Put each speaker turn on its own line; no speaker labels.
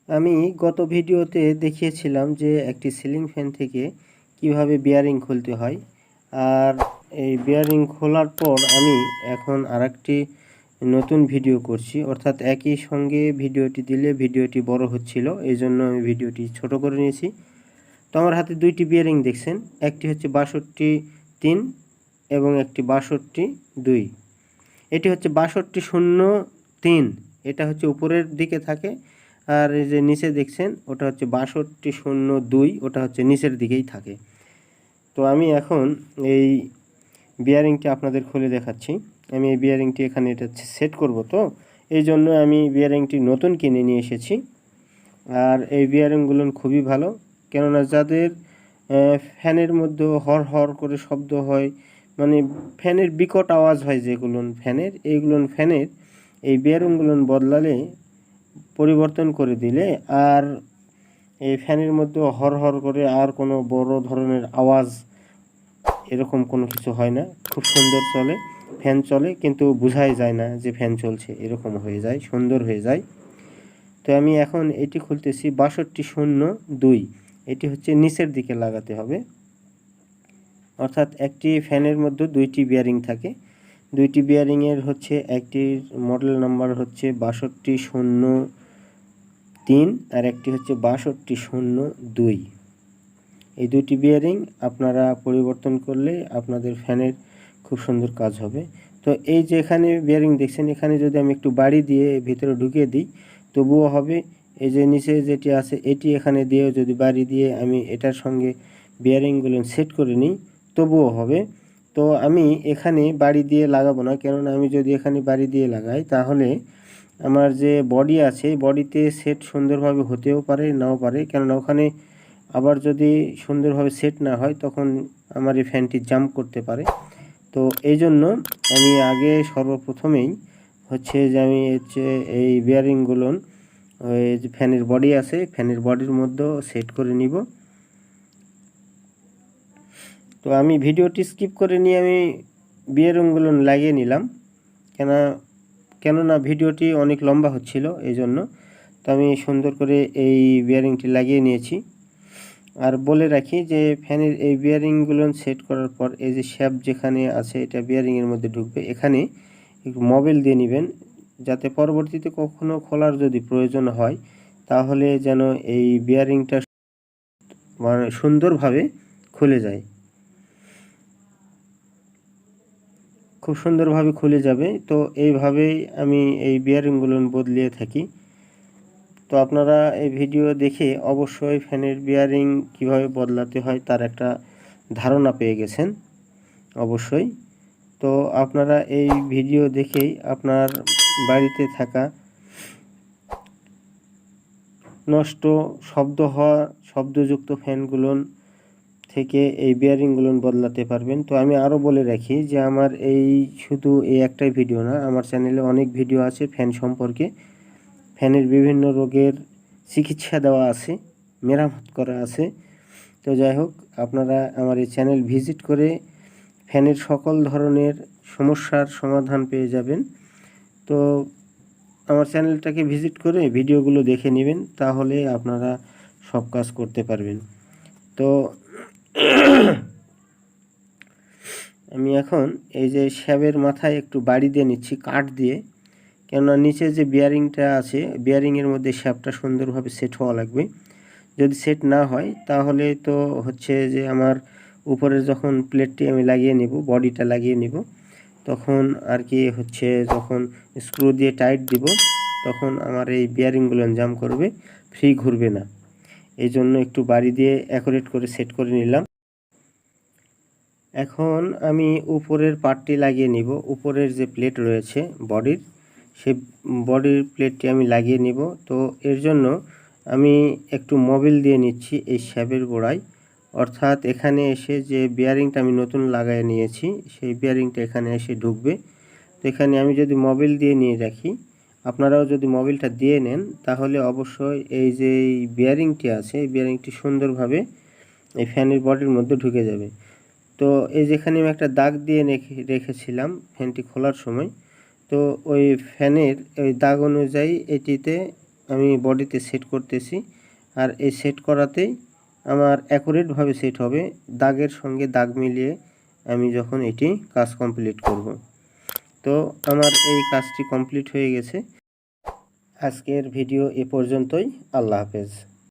আমি গত ভিডিওতে দেখিয়েছিলাম যে একটি সিলিং ফ্যান থেকে কিভাবে বিয়ারিং খুলতে হয়। আর এই বিয়ারিং খোলার পর আমি এখন আরেকটি নতুন ভিডিও করছি, অর্থাৎ একই সঙ্গে ভিডিওটি দিলে ভিডিওটি বড় হচ্ছিল, এই জন্য আমি ভিডিওটি ছোট করে নিয়েছি। তো আমার হাতে দুইটি বিয়ারিং দেখছেন, একটি হচ্ছে 62-3 এবং একটি 62-2। এটি হচ্ছে 62-0-3, এটা হচ্ছে উপরের দিকে থাকে। আর এই যে নিচে দেখছেন ওটা হচ্ছে 62-0-2, ওটা হচ্ছে নিচের দিকেই থাকে। তো আমি এখন এই বিয়ারিংটি আপনাদের খুলে দেখাচ্ছি। আমি এই বিয়ারিংটি এখানে এটা সেট করব, তো এই জন্য আমি বিয়ারিংটি নতুন কিনে নিয়ে এসেছি। আর এই বিয়ারিংগুলো খুবই ভালো, কেননা যাদের ফ্যানের মধ্যে হর হর করে শব্দ হয়, মানে ফ্যানের বিকট আওয়াজ হয় যেগুলো ফ্যানের, এইগুলো ফ্যানের এই বিয়ারিংগুলো বদলালে, পরিবর্তন করে দিলে আর এই ফ্যানের মধ্যে হর হর করে আর কোনো বড় ধরনের আওয়াজ এরকম কোনো কিছু হয় না। খুব সুন্দর চলে, ফ্যান চলে কিন্তু বোঝাই যায় না যে ফ্যান চলছে, এরকম হয়ে যায়, সুন্দর হয়ে যায়। তো আমি এখন এটি খুলতেছি 62-0-2, এটি হচ্ছে নিচের দিকে লাগাতে হবে। অর্থাৎ একটি ফ্যানের মধ্যে দুইটি বিয়ারিং থাকে, দুইটি বিয়ারিংয়ের হচ্ছে একটির মডেল নাম্বার হচ্ছে 62-0-3 আর একটি হচ্ছে 62-0-2। এই দুটি বিয়ারিং আপনারা পরিবর্তন করলে আপনাদের ফ্যানের খুব সুন্দর কাজ হবে। তো এই যে এখানে বিয়ারিং দেখছেন, এখানে যদি আমি একটু বাড়ি দিয়ে ভিতরে ঢুকিয়ে দিই তবুও হবে। এই যে নিচে যেটি আছে এটি এখানে দিয়েও যদি বাড়ি দিয়ে আমি এটার সঙ্গে বিয়ারিংগুলো সেট করে নিই তবুও হবে। তো আমি এখানে বাড়ি দিয়ে লাগাবো না, কেননা আমি যদি এখানে বাড়ি দিয়ে লাগাই তাহলে আমার যে বডি আছে বডিতে সেট সুন্দরভাবে হতেও পারে নাও পারে, কেননা ওখানে আবার যদি সুন্দরভাবে সেট না হয় তখন আমার এই ফ্যানটি জাম্প করতে পারে। তো এই জন্য আমি আগে সর্বপ্রথমেই হচ্ছে যে আমি এই বিয়ারিংগুলো ওই যে ফ্যানের বডি আছে ফ্যানের বডির মধ্যে সেট করে নিব। তো আমি ভিডিওটি স্কিপ করে নিয়ে আমি বিয়ারিংগুলো লাগিয়ে নিলাম, কেননা ভিডিওটি অনেক লম্বা হচ্ছিল এই জন্য। তো আমি সুন্দর করে এই বিয়ারিংটি লাগিয়ে নিয়েছি। আর বলে রাখি যে ফ্যানের এই বিয়ারিংগুলো সেট করার পর এই যে শ্যাফট যেখানে আছে এটা বিয়ারিংয়ের মধ্যে ঢুকবে, এখানে একটু মোবিল দিয়ে নেবেন, যাতে পরবর্তীতে কখনো খোলার যদি প্রয়োজন হয় তাহলে যেন এই বিয়ারিংটা মানে সুন্দরভাবে খুলে যায়, খুব সুন্দরভাবে খুলে যাবে। তো এইভাবেই আমি এই বিয়ারিংগুলো বদলিয়ে থাকি। তো আপনারা এই ভিডিও দেখে অবশ্যই ফ্যানের বিয়ারিং কিভাবে বদলাতে হয় তার একটা ধারণা পেয়ে গেছেন অবশ্যই। তো আপনারা এই ভিডিও দেখেই আপনার বাড়িতে থাকা নষ্ট শব্দ হওয়া শব্দযুক্ত ফ্যানগুলো থেকে এই বিয়ারিংগুলো বদলাতে পারবেন। তো আমি আরও বলে রাখি যে আমার এই শুধু এই একটাই ভিডিও না, আমার চ্যানেলে অনেক ভিডিও আছে ফ্যান সম্পর্কে। ফ্যানের বিভিন্ন রোগের চিকিৎসা দেওয়া আছে, মেরামত করা আছে। তো যাই হোক, আপনারা আমার এই চ্যানেল ভিজিট করে ফ্যানের সকল ধরনের সমস্যার সমাধান পেয়ে যাবেন। তো আমার চ্যানেলটাকে ভিজিট করে ভিডিওগুলো দেখে নেবেন, তাহলে আপনারা সব কাজ করতে পারবেন। তো আমি এখন এই যে শ্যাবের মাথায় একটু বাড়ি দিয়ে নিচ্ছি কাঠ দিয়ে, কেননা নিচে যে বিয়ারিংটা আছে বিয়ারিংয়ের মধ্যে শ্যাপটা সুন্দরভাবে সেট হওয়া লাগবে। যদি সেট না হয় তাহলে তো হচ্ছে যে আমার উপরে যখন প্লেটটি আমি লাগিয়ে নিব, বডিটা লাগিয়ে নিব, তখন আর কি হচ্ছে যখন স্ক্রু দিয়ে টাইট দিব তখন আমার এই বিয়ারিংগুলো জাম করবে, ফ্রি ঘুরবে না। এই জন্য একটু বাড়ি দিয়ে অ্যাকুরেট করে সেট করে নিলাম। এখন আমি উপরের পার্টটি লাগিয়ে নিব, উপরের যে প্লেট রয়েছে বডির, সেই বডির প্লেটটি আমি লাগিয়ে নিব। তো এর জন্য আমি একটু মোবিল দিয়ে নিচ্ছি এই শ্যাবের গোড়ায়, অর্থাৎ এখানে এসে যে বিয়ারিংটা আমি নতুন লাগাই নিয়েছি সেই বিয়ারিংটা এখানে এসে ঢুকবে। তো এখানে আমি যদি মোবিল দিয়ে নিয়ে রাখি, আপনারাও যদি মোবিলটা দিয়ে নেন তাহলে অবশ্যই এই যে বিয়ারিংটি আছে এই বিয়ারিংটি সুন্দরভাবে এই ফ্যানের বডির মধ্যে ঢুকে যাবে। তো এই যেখানে আমি একটা দাগ দিয়ে রেখেছিলাম ফ্যানটি খোলার সময়, তো ওই ফ্যানের ওই দাগ অনুযায়ী এটিতে আমি বডিতে সেট করতেছি। আর এই সেট করাতেই আমার অ্যাকুরেটভাবে সেট হবে, দাগের সঙ্গে দাগ মিলিয়ে আমি যখন এটি কাজ কমপ্লিট করব। তো আমার এই কাজটি কমপ্লিট হয়ে গেছে। আজকের ভিডিও এ পর্যন্তই। আল্লাহ হাফেজ।